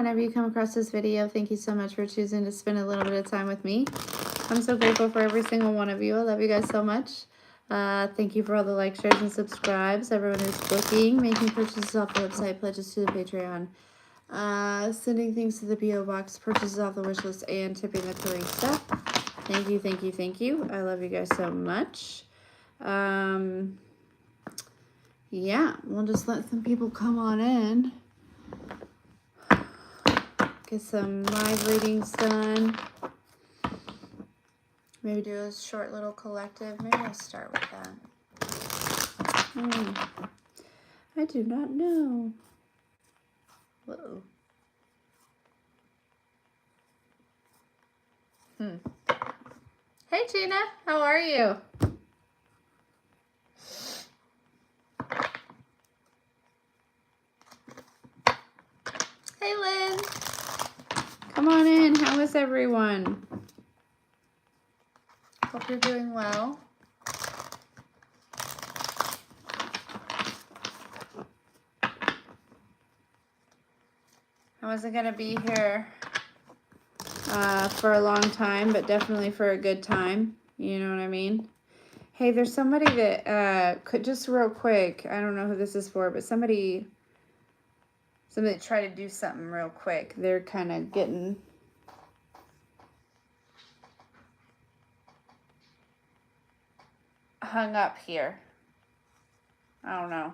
whenever you come across this video. Thank you so much for choosing to spend a little bit of time with me. I'm so grateful for every single one of you. I love you guys so much. Thank you for all the likes, shares, and subscribes. Everyone who's booking, making purchases off the website, pledges to the Patreon, sending things to the P.O. Box, purchases off the wish list, and tipping the barista. Thank you, thank you, thank you. I love you guys so much. Yeah, we'll just let some people come on in. Get some live readings done. Maybe do a short little collective. Maybe I'll start with that. I do not know. Whoa. Hey, Gina. How are you? Hey, Lynn. Come on in. How is everyone? Hope you're doing well. I wasn't going to be here for a long time, but definitely for a good time. You know what I mean? Hey, there's somebody that could just real quick. I don't know who this is for, but somebody try to do something real quick. They're kind of getting hung up here. I don't know.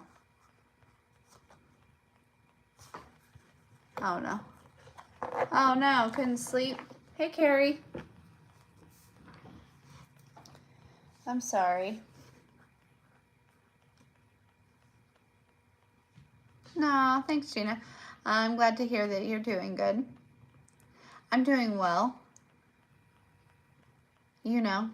Oh no. Oh no, couldn't sleep. Hey, Carrie. I'm sorry. No, thanks, Gina. I'm glad to hear that you're doing good. I'm doing well. You know.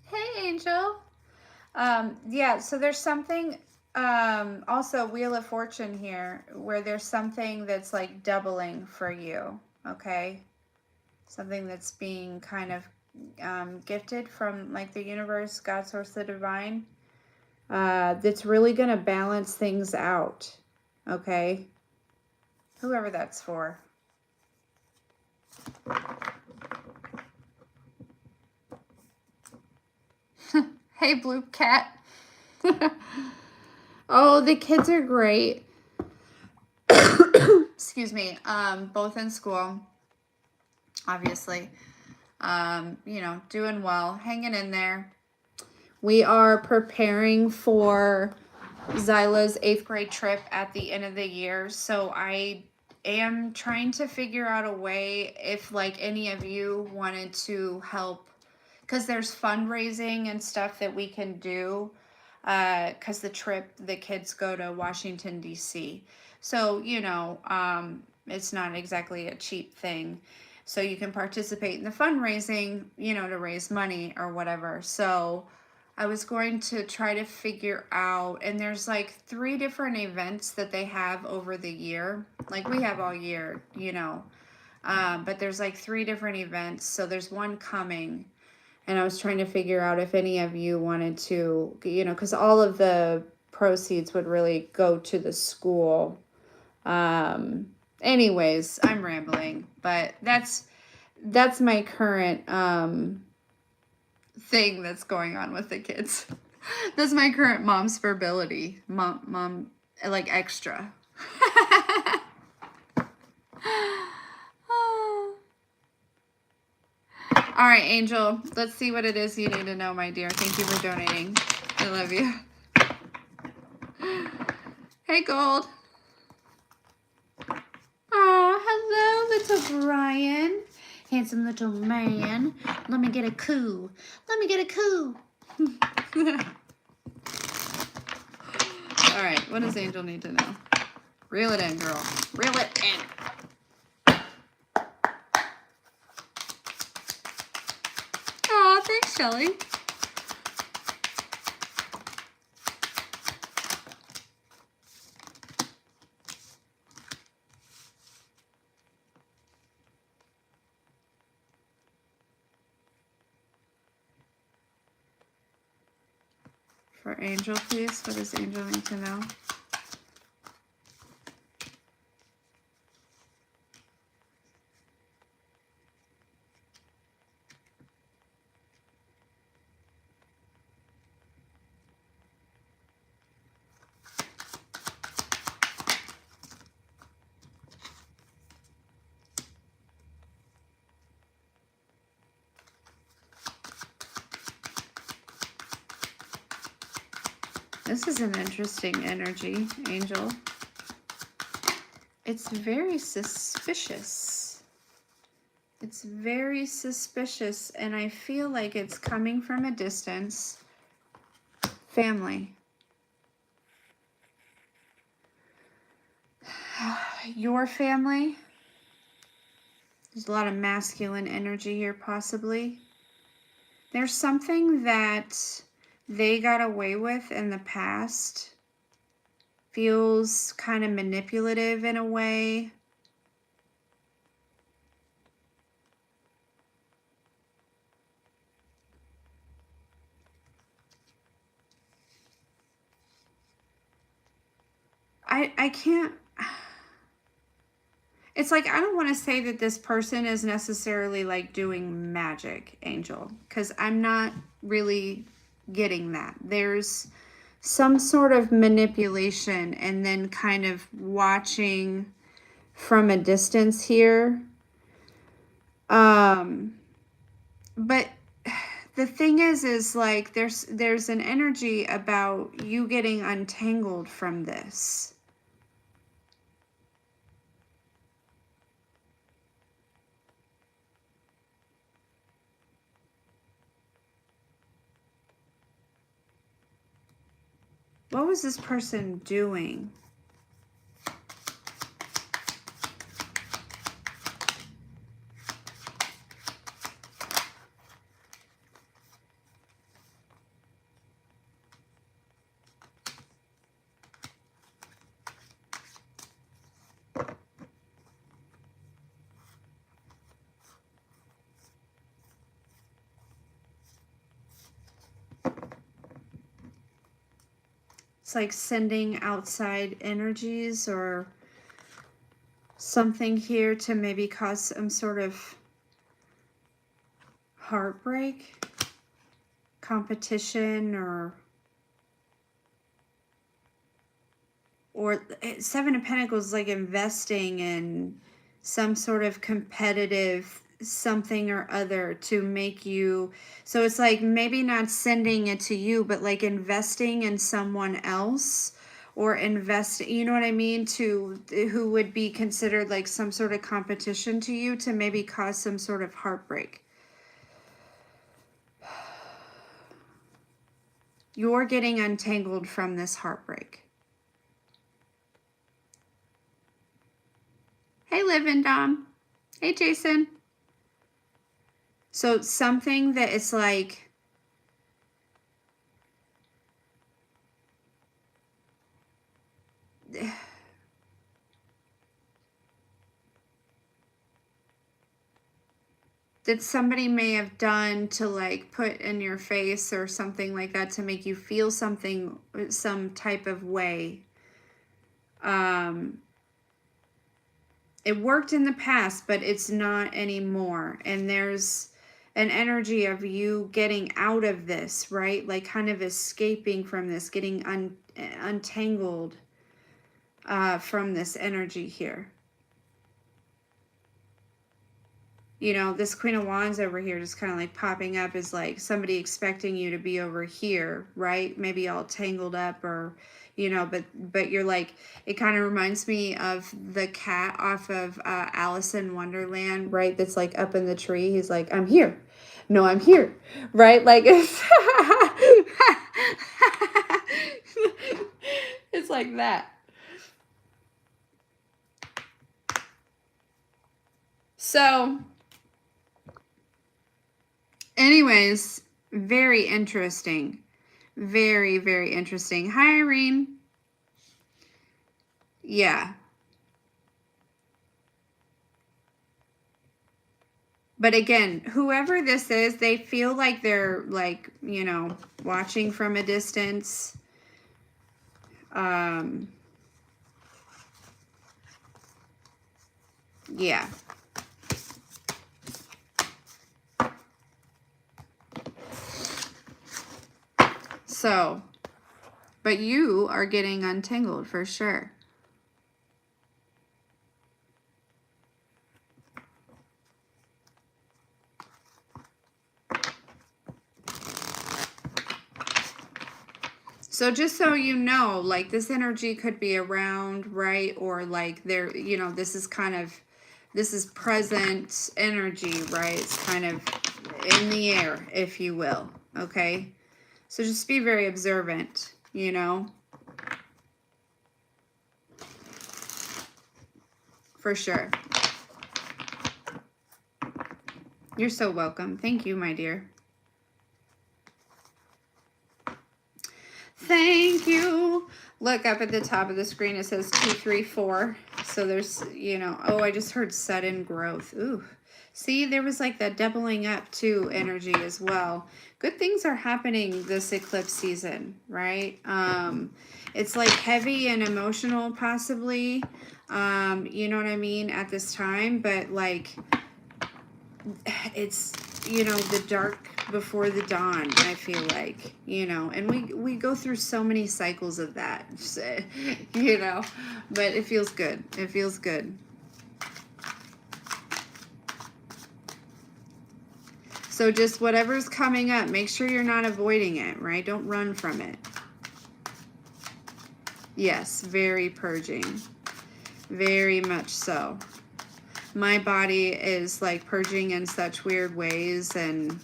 Hey, Angel. Yeah, so there's something, also Wheel of Fortune here, where there's something that's like doubling for you, okay? Something that's being kind of gifted from like the universe, God, source, the divine, that's really going to balance things out, okay? Whoever that's for. Hey, Blue Cat. Oh, the kids are great. Excuse me. Both in school, obviously. You know, doing well, hanging in there. We are preparing for Zyla's 8th grade trip at the end of the year. So I am trying to figure out a way if like any of you wanted to help, because there's fundraising and stuff that we can do, because the kids go to Washington, D.C. So, you know, it's not exactly a cheap thing. So you can participate in the fundraising, you know, to raise money or whatever. So I was going to try to figure out, and there's like 3 different events that they have over the year. Like we have all year, you know, but there's like 3 different events. So there's one coming. And I was trying to figure out if any of you wanted to, you know, because all of the proceeds would really go to the school. Anyways, I'm rambling, but that's my current thing that's going on with the kids. That's my current mom's fertility. Mom, like extra. All right, Angel, let's see what it is you need to know, my dear. Thank you for donating. I love you. Hey, Gold. Oh, hello, little Brian. Handsome little man. Let me get a coo. Let me get a coo. All right, what does Angel need to know? Reel it in, girl. Reel it in. Aw, thanks, Shelly. For Angel, please. What does Angel need to know? This is an interesting energy, Angel. It's very suspicious. It's very suspicious, and I feel like it's coming from a distance. Family. Your family. There's a lot of masculine energy here, possibly. There's something that they got away with in the past. Feels kind of manipulative in a way. I can't... It's like, I don't want to say that this person is necessarily like doing magic, Angel, because I'm not really getting that. There's some sort of manipulation and then kind of watching from a distance here. But the thing is like there's an energy about you getting untangled from this. What was this person doing? It's like sending outside energies or something here to maybe cause some sort of heartbreak, competition, or Seven of Pentacles, like investing in some sort of competitive something or other to make you, so it's like maybe not sending it to you, but like investing in someone else, or invest, you know what I mean, to who would be considered like some sort of competition to you, to maybe cause some sort of heartbreak. You're getting untangled from this heartbreak. Hey, Liv and Dom. Hey, Jason. So something that it's like, that somebody may have done to like put in your face or something like that to make you feel something, some type of way. It worked in the past, but it's not anymore. And there's an energy of you getting out of this, right? Like kind of escaping from this, getting untangled from this energy here. You know, this Queen of Wands over here just kind of like popping up is like somebody expecting you to be over here, right? Maybe all tangled up, or, you know, but you're like, it kind of reminds me of the cat off of Alice in Wonderland, right? That's like up in the tree. He's like, I'm here. No, I'm here, right? Like, it's, it's like that. So anyways, very interesting. Very, very interesting. Hi, Irene. Yeah. But again, whoever this is, they feel like they're like, you know, watching from a distance. Yeah. So, but you are getting untangled for sure. So just so you know, like this energy could be around, right? Or like there, you know, this is present energy, right? It's kind of in the air, if you will. Okay. So just be very observant, you know, for sure. You're so welcome. Thank you, my dear. Thank you. Look up at the top of the screen. It says 234. So there's, you know, oh, I just heard sudden growth. Ooh. See, there was like that doubling up too energy as well. Good things are happening this eclipse season, right? It's like heavy and emotional possibly. You know what I mean, at this time, but like it's, you know, the dark before the dawn, I feel like, you know, and we go through so many cycles of that, you know, but it feels good. It feels good. So just whatever's coming up, make sure you're not avoiding it, right? Don't run from it. Yes, very purging. Very much so. My body is like purging in such weird ways, and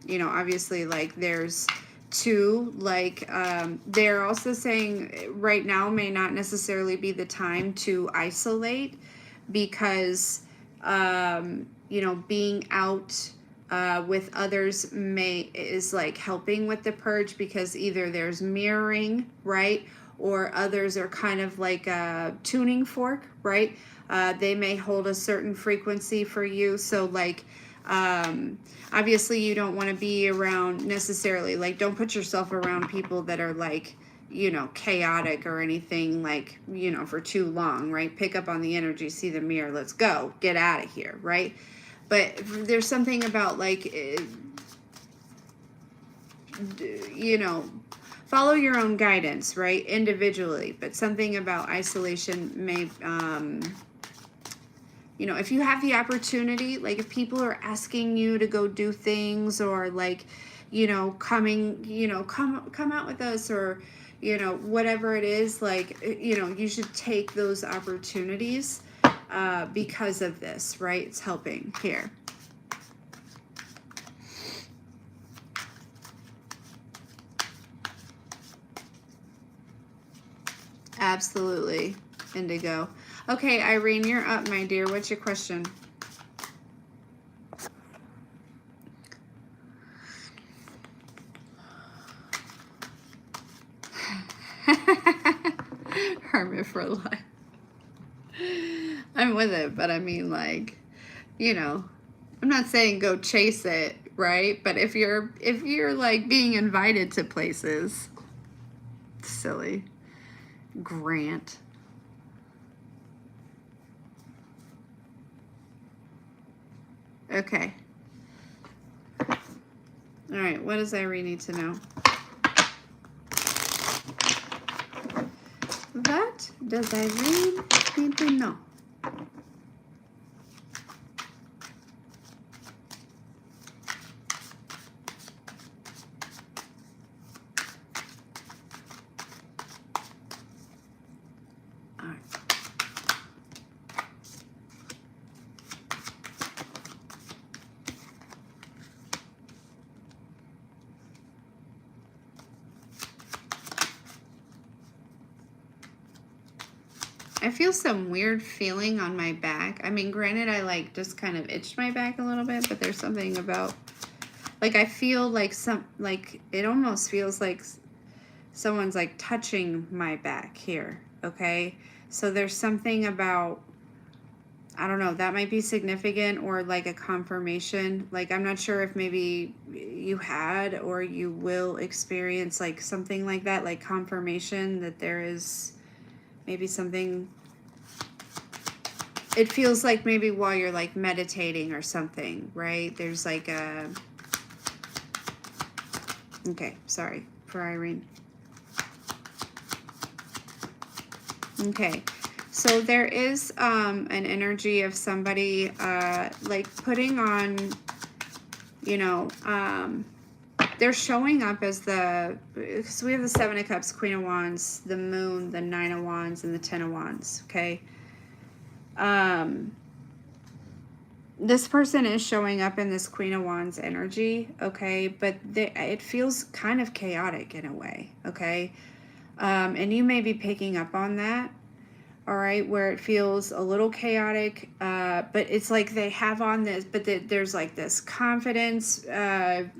you know, obviously like there's two, like they're also saying right now may not necessarily be the time to isolate, because you know, being out with others is like helping with the purge, because either there's mirroring, right, or others are kind of like a tuning fork, right? They may hold a certain frequency for you. So like, obviously you don't want to be around necessarily, like, don't put yourself around people that are like, you know, chaotic or anything, like, you know, for too long, right? Pick up on the energy, see the mirror, let's go, get out of here, right? But there's something about like, you know, follow your own guidance, right? Individually, but something about isolation may, you know, if you have the opportunity, like if people are asking you to go do things, or like, you know, coming, you know, come out with us, or, you know, whatever it is, like, you know, you should take those opportunities because of this, right? It's helping here. Absolutely, Indigo. Okay, Irene, you're up, my dear. What's your question? Hermit for life. I'm with it, but I mean, like, you know, I'm not saying go chase it, right? But if you're like being invited to places, silly. Grant. Okay. All right, what does Irene need to know? What does Irene need to know? I feel some weird feeling on my back. I mean, granted, I like just kind of itched my back a little bit, but there's something about, like, I feel like it almost feels like someone's like touching my back here. Okay. So there's something about, I don't know, that might be significant, or like a confirmation. Like, I'm not sure if maybe you had or you will experience like something like that, like confirmation that there is maybe something. It feels like maybe while you're like meditating or something, right? There's like a, okay, sorry for Irene. Okay, so there is an energy of somebody like putting on, you know, they're showing up as because we have the Seven of Cups, Queen of Wands, the Moon, the Nine of Wands, and the Ten of Wands, okay? This person is showing up in this Queen of Wands energy, okay? But it feels kind of chaotic in a way, okay? And you may be picking up on that, all right, where it feels a little chaotic, but it's like they have on this, but there's like this confidence,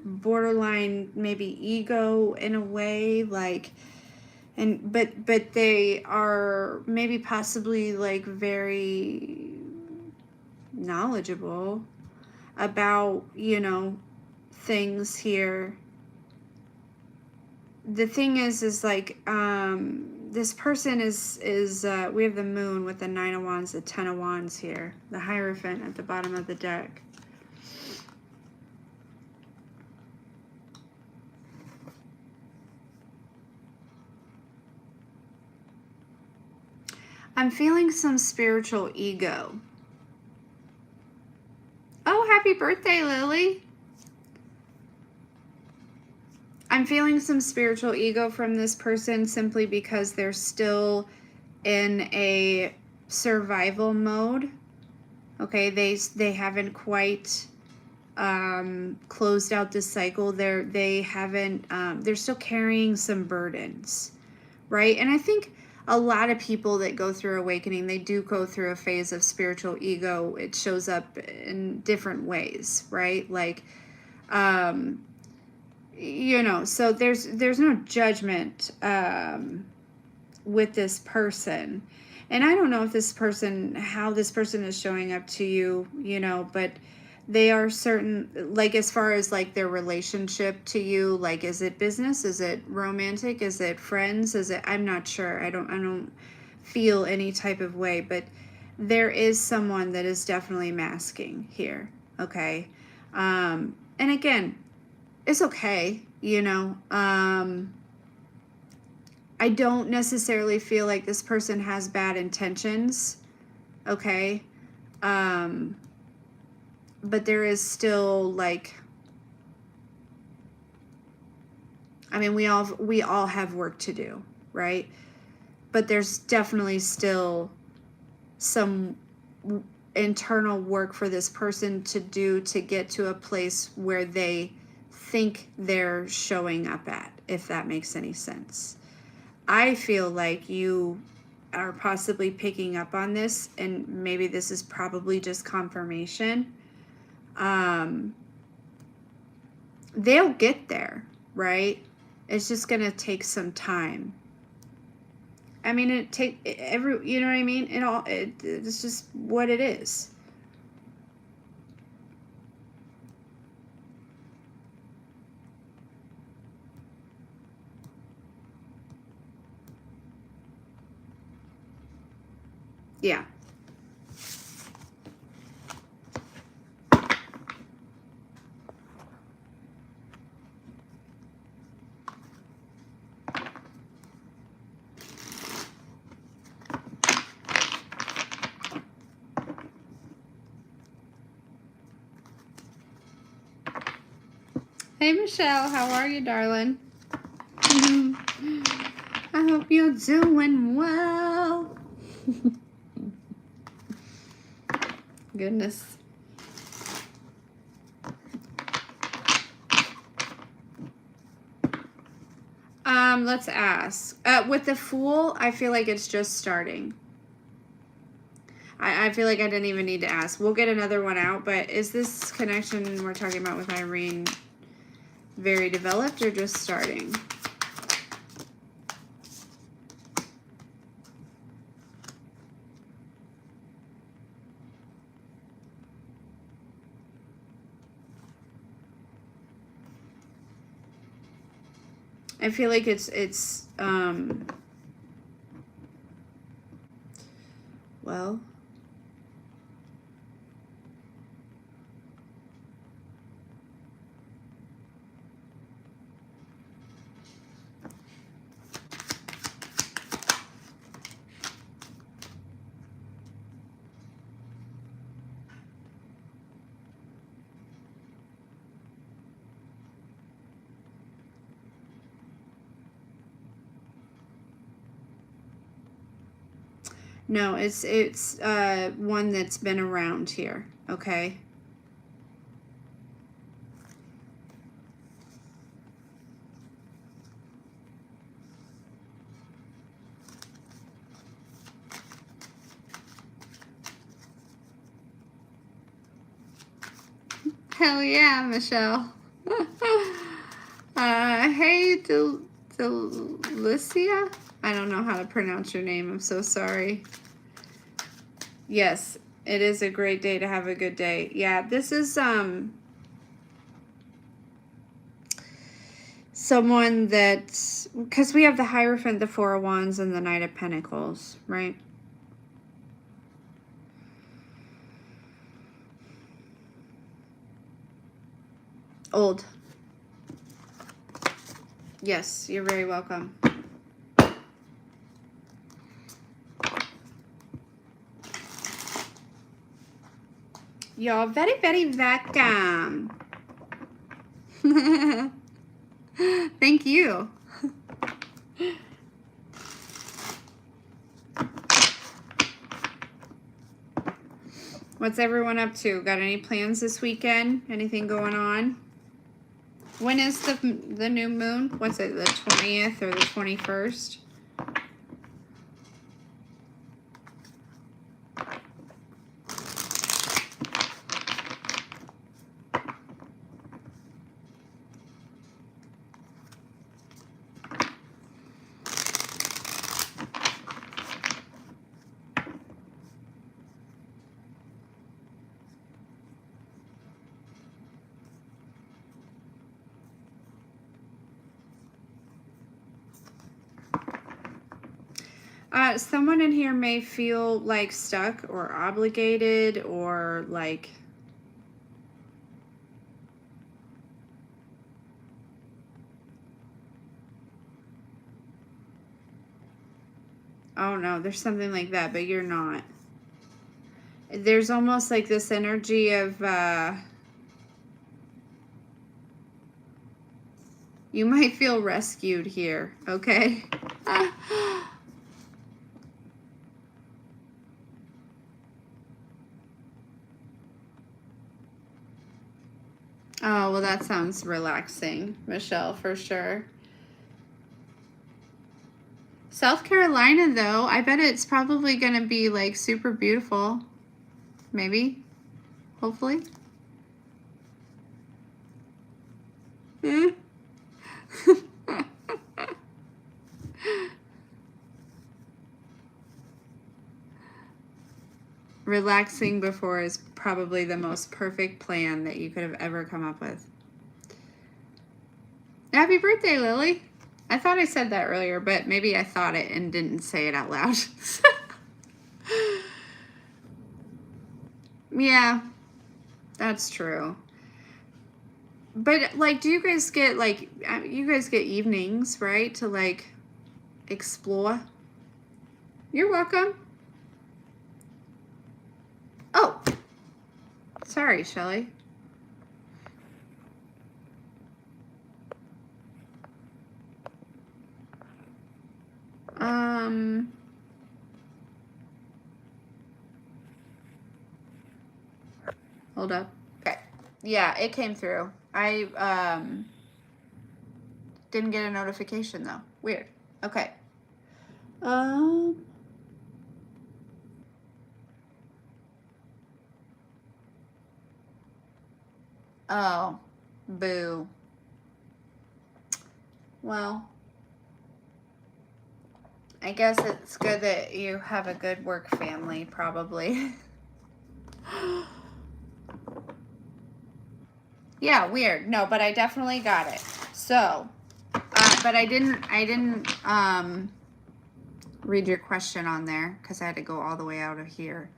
borderline maybe ego in a way, like, but they are maybe possibly like very knowledgeable about, you know, things here. The thing is like, this person is we have the Moon with the Nine of Wands, the Ten of Wands here, the Hierophant at the bottom of the deck. I'm feeling some spiritual ego. Oh, happy birthday, Lily. I'm feeling some spiritual ego from this person simply because they're still in a survival mode. Okay, they haven't quite closed out this cycle. They haven't they're still carrying some burdens, right? And I think a lot of people that go through awakening, they do go through a phase of spiritual ego. It shows up in different ways, right? Like you know, so there's no judgment with this person. And I don't know if this person, how this person is showing up to you, you know, but they are certain, like as far as like their relationship to you, like is it business, is it romantic, is it friends, is it, I'm not sure, I don't feel any type of way, but there is someone that is definitely masking here, okay? And again, it's okay, you know. I don't necessarily feel like this person has bad intentions, okay? But there is still like, I mean, we all have work to do, right? But there's definitely still some internal work for this person to do to get to a place where they think they're showing up at, if that makes any sense. I feel like you are possibly picking up on this, and maybe this is probably just confirmation. They'll get there, right? It's just gonna take some time. I mean, you know what I mean? It's just what it is. Yeah. Hey, Michelle, how are you, darling? I hope you're doing well. Goodness. Let's ask. With the Fool, I feel like it's just starting. I feel like I didn't even need to ask. We'll get another one out, but is this connection we're talking about with Irene very developed or just starting? I feel like it's well, No, it's one that's been around here, okay? Hell yeah, Michelle. Hey, Delicia? I don't know how to pronounce your name. I'm so sorry. Yes, it is a great day to have a good day. Yeah, this is someone that, because we have the Hierophant, the Four of Wands, and the Knight of Pentacles, right? Old. Yes, you're very welcome. You're very, very welcome. Thank you. What's everyone up to? Got any plans this weekend? Anything going on? When is the new moon? What's it, the 20th or the 21st? Someone in here may feel like stuck or obligated or like oh no, there's something like that, but you're not. There's almost like this energy of you might feel rescued here, okay? Oh, well, that sounds relaxing, Michelle, for sure. South Carolina, though, I bet it's probably going to be, like, super beautiful. Maybe. Hopefully. Relaxing before is probably the most perfect plan that you could have ever come up with. Happy birthday, Lily. I thought I said that earlier, but maybe I thought it and didn't say it out loud. Yeah, that's true. But, like, do you guys get, like, you guys get evenings, right, to, like, explore? You're welcome. Oh, sorry, Shelly. Hold up. Okay. Yeah, it came through. I didn't get a notification though. Weird. Okay. Oh, boo. Well, I guess it's good that you have a good work family, probably. Yeah, weird. No, but I definitely got it. So, but I didn't read your question on there because I had to go all the way out of here.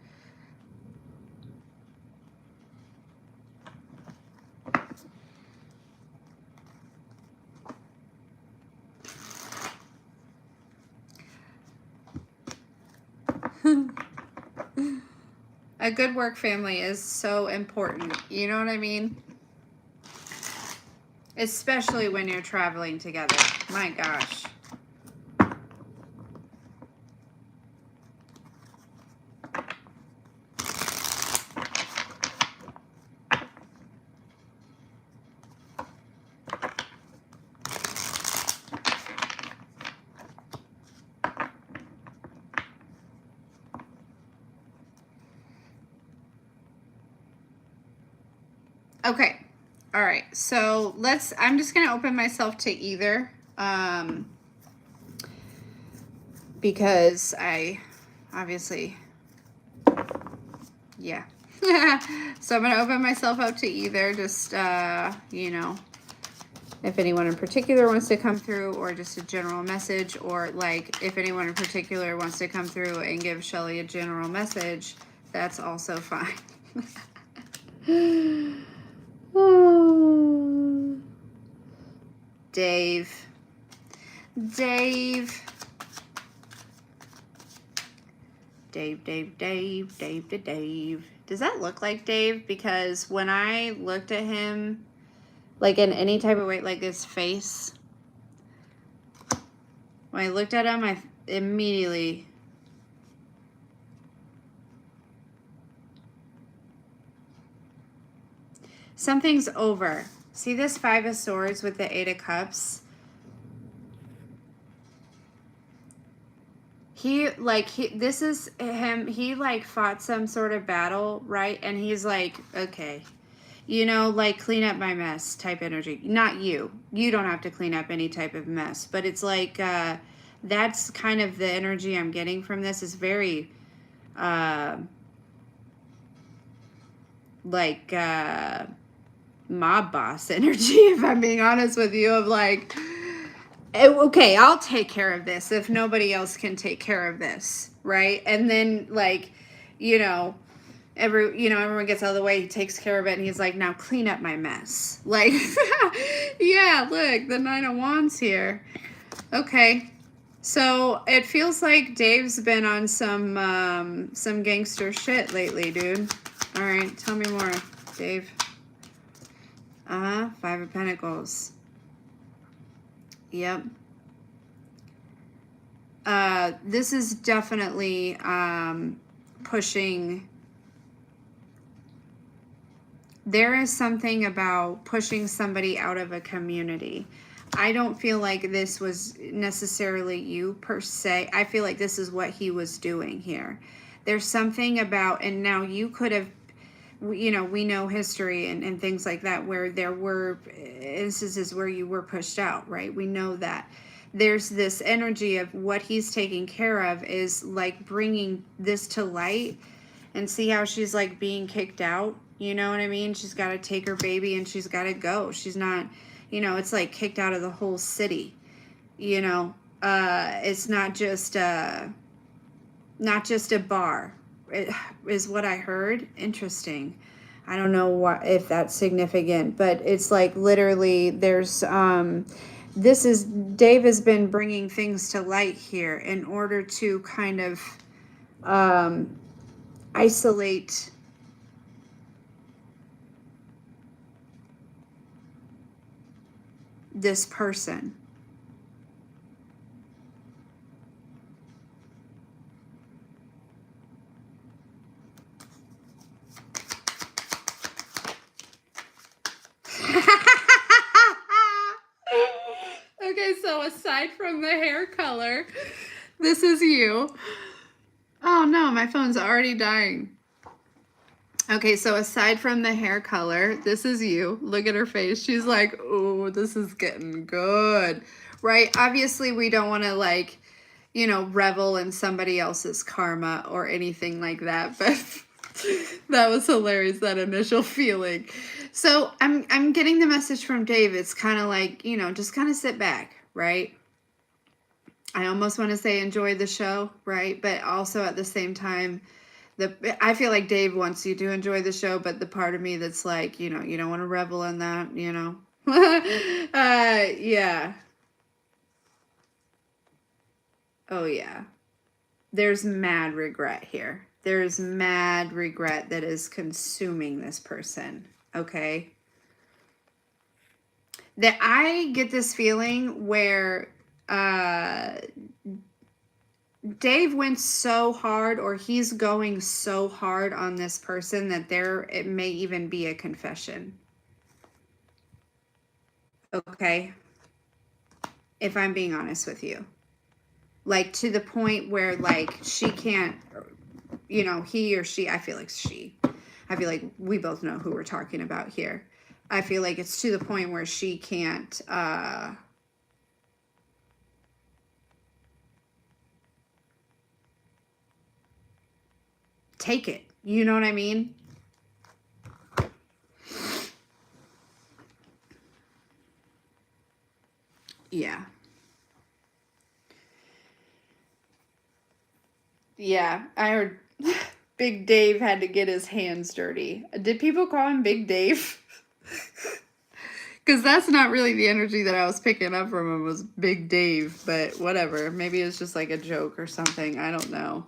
A good work family is so important. You know what I mean? Especially when you're traveling together. My gosh. Okay. All right. So I'm just going to open myself to either. Because I obviously, yeah. So I'm going to open myself up to either, just, you know, if anyone in particular wants to come through, or just a general message, or like if anyone in particular wants to come through and give Shelly a general message, that's also fine. Dave. Dave. Dave, Dave, Dave, Dave to Dave. Does that look like Dave? Because when I looked at him, like in any type of way, like his face, when I looked at him, I immediately... Something's over. See this Five of Swords with the Eight of Cups? This is him, he like fought some sort of battle, right? And he's like, okay, you know, like clean up my mess type energy. Not you. You don't have to clean up any type of mess. But it's like, that's kind of the energy I'm getting from this. Is very, mob boss energy, if I'm being honest with you, of like, okay, I'll take care of this if nobody else can take care of this, right? And then like, you know, everyone gets out of the way, he takes care of it, and he's like, now clean up my mess. Like, yeah, look, the Nine of Wands here. Okay. So it feels like Dave's been on some gangster shit lately, dude. All right, tell me more, Dave. Five of Pentacles. Yep. This is definitely pushing. There is something about pushing somebody out of a community. I don't feel like this was necessarily you per se. I feel like this is what he was doing here. There's something about, and now you could have, you know, we know history and things like that where there were instances where you were pushed out, right? We know that. There's this energy of what he's taking care of is like bringing this to light, and see how she's like being kicked out. You know what I mean? She's got to take her baby and she's got to go. She's not, you know, it's like kicked out of the whole city. You know, it's not just a bar. It is what I heard. Interesting. I don't know if that's significant, but it's like literally there's Dave has been bringing things to light here in order to kind of isolate this person. Okay, so aside from the hair color, this is you. Oh no, my phone's already dying. Okay, so aside from the hair color, this is you. Look at her face. She's like, oh, this is getting good, right? Obviously, we don't want to like, you know, revel in somebody else's karma or anything like that, but that was hilarious, that initial feeling. So I'm getting the message from Dave. It's kind of like, you know, just kind of sit back, right? I almost want to say enjoy the show, right? But also at the same time, I feel like Dave wants you to enjoy the show, but the part of me that's like, you know, you don't want to revel in that, you know? Yeah. Oh, yeah. There's mad regret here. There's mad regret that is consuming this person, okay? That I get this feeling where Dave went so hard, or he's going so hard on this person that it may even be a confession. Okay? If I'm being honest with you. Like to the point where like she can't, you know, he or she, I feel like we both know who we're talking about here. I feel like it's to the point where she can't take it. You know what I mean? Yeah. Yeah, I heard Big Dave had to get his hands dirty. Did people call him Big Dave? Because that's not really the energy that I was picking up from him, was Big Dave, but whatever. Maybe it's just like a joke or something. I don't know.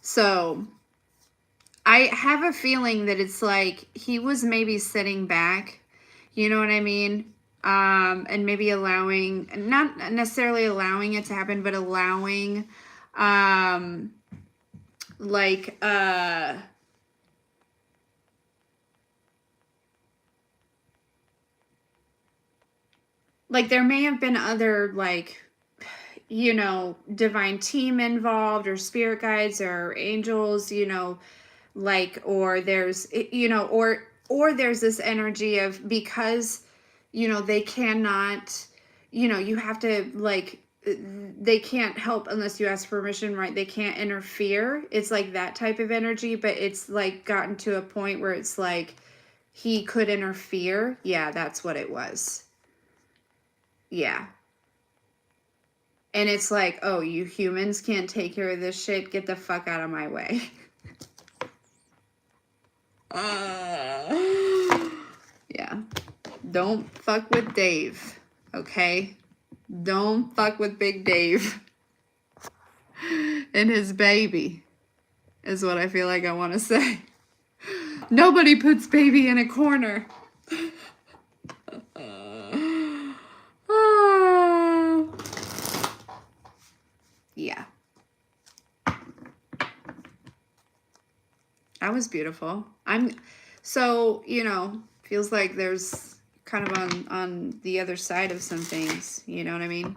So, I have a feeling that it's like he was maybe sitting back, you know what I mean? And maybe allowing, not necessarily allowing it to happen, but allowing, like, there may have been other, like, you know, divine team involved, or spirit guides or angels, you know, like, or there's, you know, or there's this energy of, because, you know, they cannot, you know, you have to, like, they can't help unless you ask permission, right? They can't interfere. It's like that type of energy, but it's like gotten to a point where it's like he could interfere. Yeah, that's what it was. Yeah. And it's like, oh, you humans can't take care of this shit. Get the fuck out of my way. Yeah. Don't fuck with Dave. Okay? Don't fuck with Big Dave. And his baby, is what I feel like I want to say. Nobody puts baby in a corner. Yeah. That was beautiful. So, you know, feels like there's kind of on the other side of some things, you know what I mean?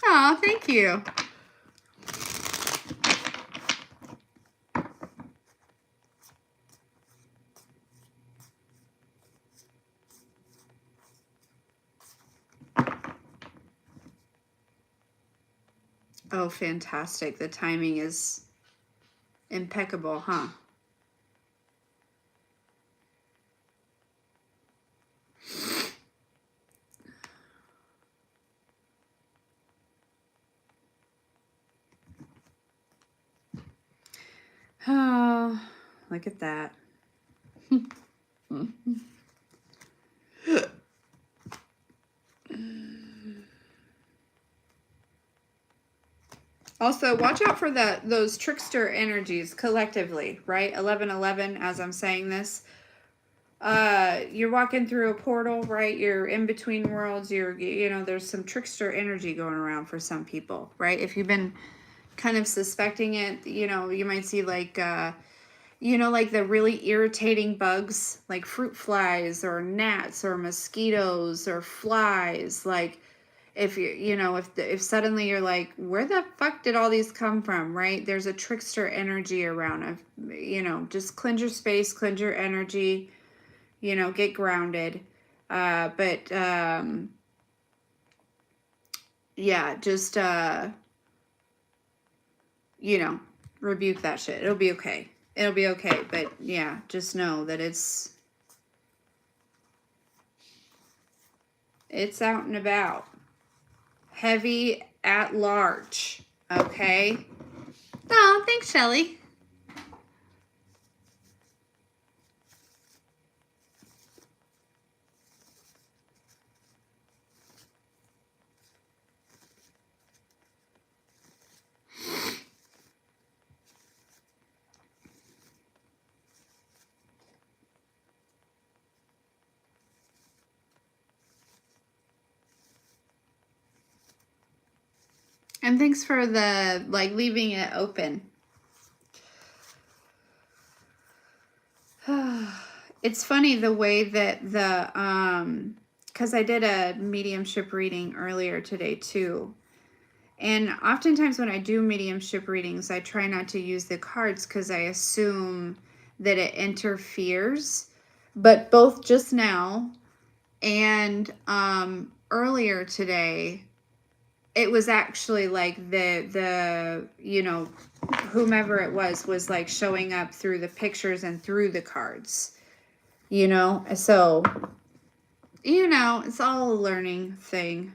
Oh, thank you. Oh, fantastic. The timing is impeccable, huh? Oh, look at that. Also, watch out for those trickster energies collectively, right? 1111, as I'm saying this. You're walking through a portal, right? You're in between worlds. You know, there's some trickster energy going around for some people, right? If you've been kind of suspecting it, you know, you might see like, you know, like the really irritating bugs, like fruit flies or gnats or mosquitoes or flies, like, if you know, if suddenly you're like, where the fuck did all these come from, right? There's a trickster energy around of, you know, just cleanse your space, cleanse your energy, you know, get grounded. But yeah, just you know, rebuke that shit. It'll be okay. It'll be okay. But yeah, just know that it's out and about. Heavy at large. Okay? Oh, thanks, Shelly. And thanks for the, like, leaving it open. It's funny the way that because I did a mediumship reading earlier today too. And oftentimes when I do mediumship readings, I try not to use the cards because I assume that it interferes. But both just now and earlier today, it was actually like the you know, whomever it was like showing up through the pictures and through the cards, you know. So, you know, it's all a learning thing.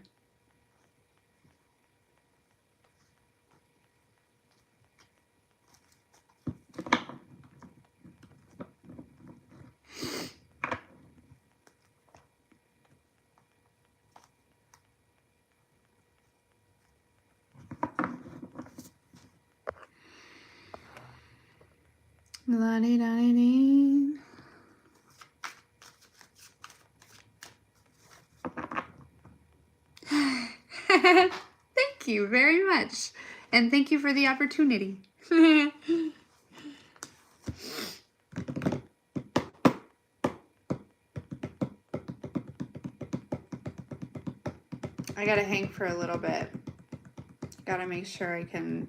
La-dee-da-dee-dee. Thank you very much. And thank you for the opportunity. I gotta hang for a little bit. Gotta make sure I can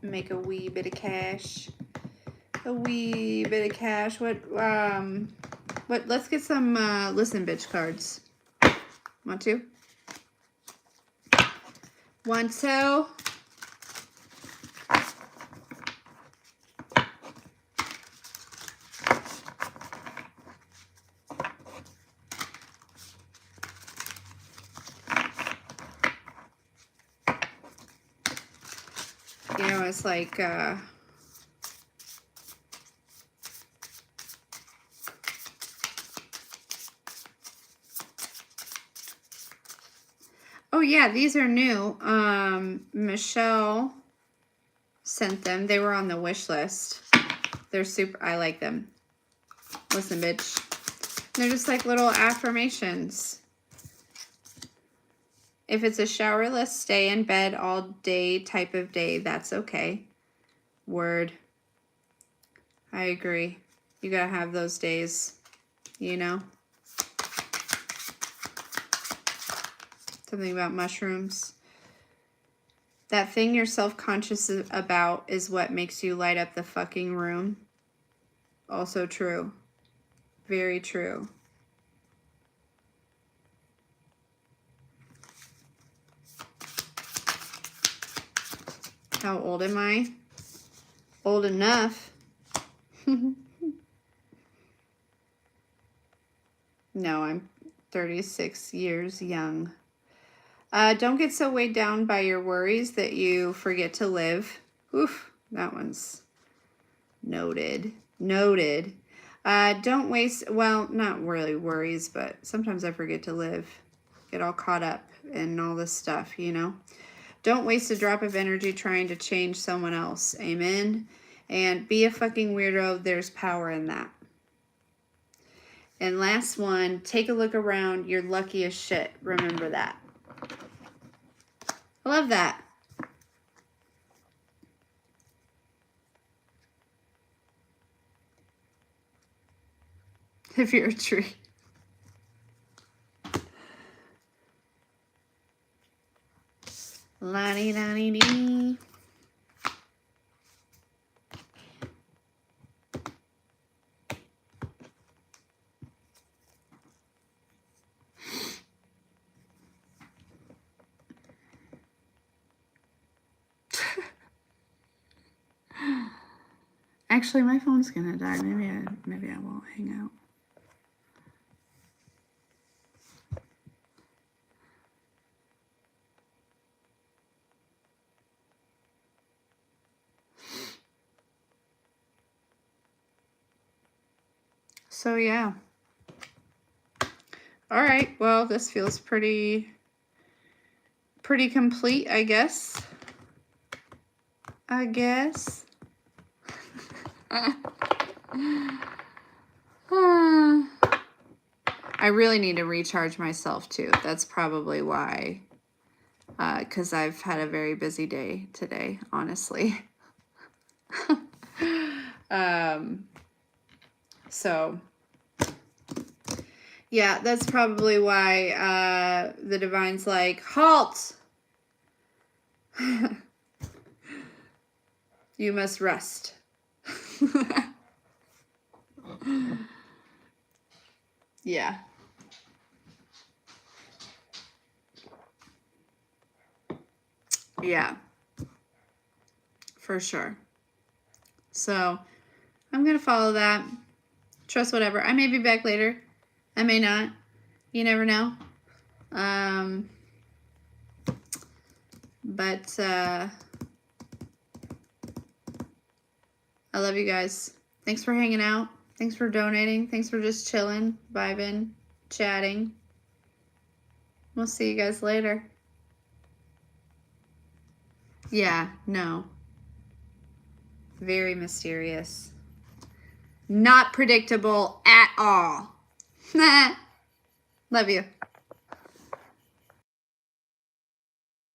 make a wee bit of cash. A wee bit of cash. What, let's get some, listen bitch cards. Want to? Want to? You know, it's like, oh yeah, these are new. Michelle sent them. They were on the wish list. They're super, I like them. Listen, bitch. They're just like little affirmations. If it's a showerless, stay in bed all day type of day, that's okay. Word. I agree. You gotta have those days, you know? Something about mushrooms. That thing you're self-conscious about is what makes you light up the fucking room. Also true. Very true. How old am I? Old enough. No, I'm 36 years young. Don't get so weighed down by your worries that you forget to live. Oof, that one's noted. Noted. Don't waste, well, not really worries, but sometimes I forget to live. Get all caught up in all this stuff, you know? Don't waste a drop of energy trying to change someone else. Amen. And be a fucking weirdo. There's power in that. And last one, take a look around. You're lucky as shit. Remember that. I love that. If you're a tree. La-dee-da-dee-dee. Actually, my phone's gonna die. Maybe I won't hang out. So yeah. All right. Well, this feels pretty complete, I guess. I really need to recharge myself too. That's probably why. Because I've had a very busy day today, honestly. So, Yeah, that's probably why the divine's like, halt! You must rest. Yeah. Yeah. For sure. So, I'm going to follow that. Trust whatever. I may be back later. I may not. You never know. But I love you guys. Thanks for hanging out. Thanks for donating. Thanks for just chilling, vibing, chatting. We'll see you guys later. Yeah, no. Very mysterious. Not predictable at all. Love you.